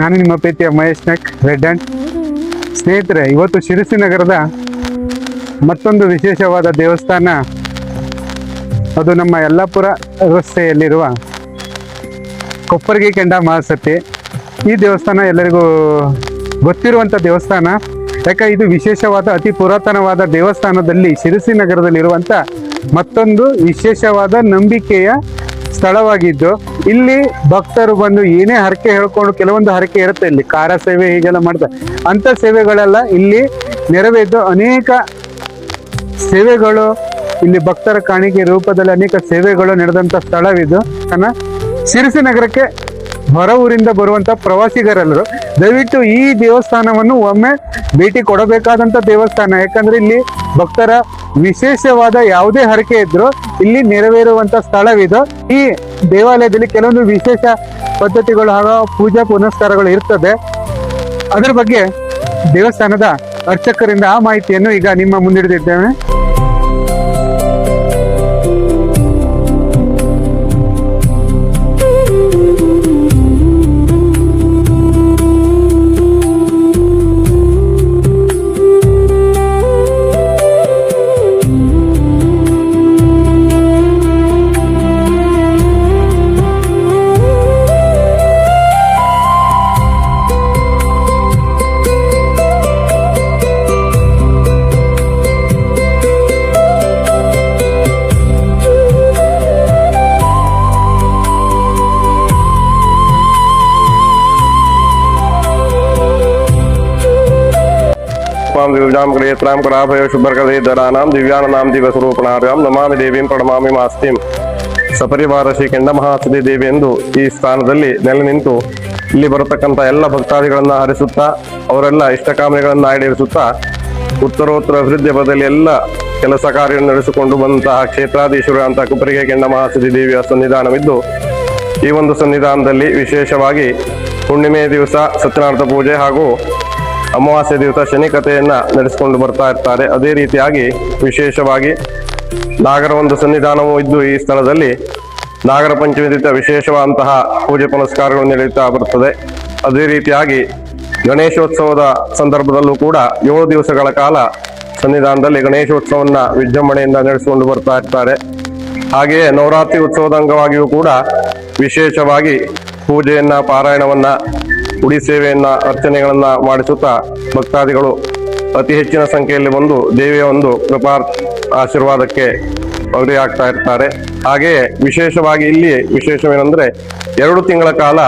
ನಾನು ನಿಮ್ಮ ಪ್ರೀತಿಯ ಮಹೇಶ್ ನಾಯ್ಕ್ ರೆಡ್ ಹ್ಯಾಂಡ್. ಸ್ನೇಹಿತರೆ, ಇವತ್ತು ಶಿರಸಿ ನಗರದ ಮತ್ತೊಂದು ವಿಶೇಷವಾದ ದೇವಸ್ಥಾನ, ಅದು ನಮ್ಮ ಯಲ್ಲಾಪುರ ರಸ್ತೆಯಲ್ಲಿರುವ ಕೊಪ್ಪರ್ಗಿ ಕೆಂಡ ಮಹಾಸತಿ. ಈ ದೇವಸ್ಥಾನ ಎಲ್ಲರಿಗೂ ಗೊತ್ತಿರುವಂಥ ದೇವಸ್ಥಾನ. ಯಾಕೆ ಇದು ವಿಶೇಷವಾದ ಅತಿ ಪುರಾತನವಾದ ದೇವಸ್ಥಾನದಲ್ಲಿ ಶಿರಸಿ ನಗರದಲ್ಲಿರುವಂಥ ಮತ್ತೊಂದು ವಿಶೇಷವಾದ ನಂಬಿಕೆಯ ಸ್ಥಳವಾಗಿದ್ದು, ಇಲ್ಲಿ ಭಕ್ತರು ಬಂದು ಏನೇ ಹರಕೆ ಹೇಳ್ಕೊಂಡು, ಕೆಲವೊಂದು ಹರಕೆ ಇರುತ್ತೆ ಇಲ್ಲಿ, ಕಾರ ಸೇವೆ ಹೀಗೆಲ್ಲ ಮಾಡ್ತಾರೆ. ಅಂಥ ಸೇವೆಗಳೆಲ್ಲ ಇಲ್ಲಿ ನೆರವೇರಿದ್ದು ಅನೇಕ ಸೇವೆಗಳು ಇಲ್ಲಿ ಭಕ್ತರ ಕಾಣಿಕೆ ರೂಪದಲ್ಲಿ ಅನೇಕ ಸೇವೆಗಳು ನಡೆದಂಥ ಸ್ಥಳವಿದು. ಶಿರಸಿ ನಗರಕ್ಕೆ ಹೊರ ಊರಿಂದ ಬರುವಂಥ ಪ್ರವಾಸಿಗರೆಲ್ಲರೂ ದಯವಿಟ್ಟು ಈ ದೇವಸ್ಥಾನವನ್ನು ಒಮ್ಮೆ ಭೇಟಿ ಕೊಡಬೇಕಾದಂಥ ದೇವಸ್ಥಾನ. ಯಾಕಂದ್ರೆ ಇಲ್ಲಿ ಭಕ್ತರ ವಿಶೇಷವಾದ ಯಾವುದೇ ಹರಕೆ ಇದ್ರೂ ಇಲ್ಲಿ ನೆರವೇರುವಂಥ ಸ್ಥಳವಿದು. ಈ ದೇವಾಲಯದಲ್ಲಿ ಕೆಲವೊಂದು ವಿಶೇಷ ಪದ್ಧತಿಗಳು ಹಾಗೂ ಪೂಜಾ ಪುನಸ್ಕಾರಗಳು ಇರ್ತದೆ. ಅದರ ಬಗ್ಗೆ ದೇವಸ್ಥಾನದ ಅರ್ಚಕರಿಂದ ಆ ಮಾಹಿತಿಯನ್ನು ಈಗ ನಿಮ್ಮ ಮುಂದಿಡಿದಿದ್ದೇವೆ. दिव्यां क्रियत्रां कराभय शुभ्रकदे दरानां दिव्यानां दिवस्वरूपणार्यां ನಮಾಮಿ ದೇವೀಂ ಪ್ರಣಮಾಮಿ ಮಾಸ್ತಿಂ. ಸಪರಿವಾರ ಶ್ರೀ ಕೆಂಡಮಹಾಸತಿ ದೇವಿ ಎಂದು ಈ ಸ್ಥಾನದಲ್ಲಿ ನೆಲೆ ನಿಂತು ಇಲ್ಲಿ ಬರತಕ್ಕಂಥ ಎಲ್ಲ ಭಕ್ತಾದಿಗಳನ್ನ ಹರಿಸುತ್ತಾ ಅವರೆಲ್ಲ ಇಷ್ಟಕಾಮನೆಗಳನ್ನ ಈಡೇರಿಸುತ್ತಾ ಉತ್ತರೋತ್ತರ ಅಭಿವೃದ್ಧಿಯ ಬದಲಿ ಎಲ್ಲ ಕೆಲಸ ಕಾರ್ಯ ನಡೆಸಿಕೊಂಡು ಬಂದಂತಹ ಕ್ಷೇತ್ರಾಧೀಶ್ವರ ಅಂತ ಕೊಪ್ಪರಿಗೆ ಕೆಂಡಮಹಾಸತಿ ದೇವಿಯ ಸನ್ನಿಧಾನವಿದ್ದು, ಈ ಒಂದು ಸನ್ನಿಧಾನದಲ್ಲಿ ವಿಶೇಷವಾಗಿ ಹುಣ್ಣಿಮೆ ದಿವಸ ಸತ್ಯನಾರಾಯಣ ಪೂಜೆ ಹಾಗೂ ಅಮಾವಾಸ್ಯೆ ದಿವಸ ಶನಿ ಕಥೆಯನ್ನ ನಡೆಸಿಕೊಂಡು ಬರ್ತಾ ಇರ್ತಾರೆ. ಅದೇ ರೀತಿಯಾಗಿ ವಿಶೇಷವಾಗಿ ನಾಗರ ಒಂದು ಸನ್ನಿಧಾನವೂ ಇದ್ದು ಈ ಸ್ಥಳದಲ್ಲಿ ನಾಗರ ಪಂಚಮಿ ದಿವಸ ವಿಶೇಷವಾದಂತಹ ಪೂಜೆ ಪುನಸ್ಕಾರಗಳು ನಡೆಯುತ್ತಾ ಬರುತ್ತದೆ. ಅದೇ ರೀತಿಯಾಗಿ ಗಣೇಶೋತ್ಸವದ ಸಂದರ್ಭದಲ್ಲೂ ಕೂಡ 7 ದಿವಸಗಳ ಕಾಲ ಸನ್ನಿಧಾನದಲ್ಲಿ ಗಣೇಶೋತ್ಸವನ್ನ ವಿಜೃಂಭಣೆಯಿಂದ ನಡೆಸಿಕೊಂಡು ಬರ್ತಾ ಇರ್ತಾರೆ. ಹಾಗೆಯೇ ನವರಾತ್ರಿ ಉತ್ಸವದ ಅಂಗವಾಗಿಯೂ ಕೂಡ ವಿಶೇಷವಾಗಿ ಪೂಜೆಯನ್ನ, ಪಾರಾಯಣವನ್ನ, ಉಡಿ ಸೇವೆಯನ್ನ, ಅರ್ಚನೆಗಳನ್ನ ಮಾಡಿಸುತ್ತಾ ಭಕ್ತಾದಿಗಳು ಅತಿ ಹೆಚ್ಚಿನ ಸಂಖ್ಯೆಯಲ್ಲಿ ಬಂದು ದೇವಿಯ ಒಂದು ಕೃಪಾ ಆಶೀರ್ವಾದಕ್ಕೆ ಭಾಗಿಯಾಗ್ತಾ ಇರ್ತಾರೆ. ಹಾಗೆಯೇ ವಿಶೇಷವಾಗಿ ಇಲ್ಲಿ ವಿಶೇಷವೇನೆಂದ್ರೆ 2 ತಿಂಗಳ ಕಾಲ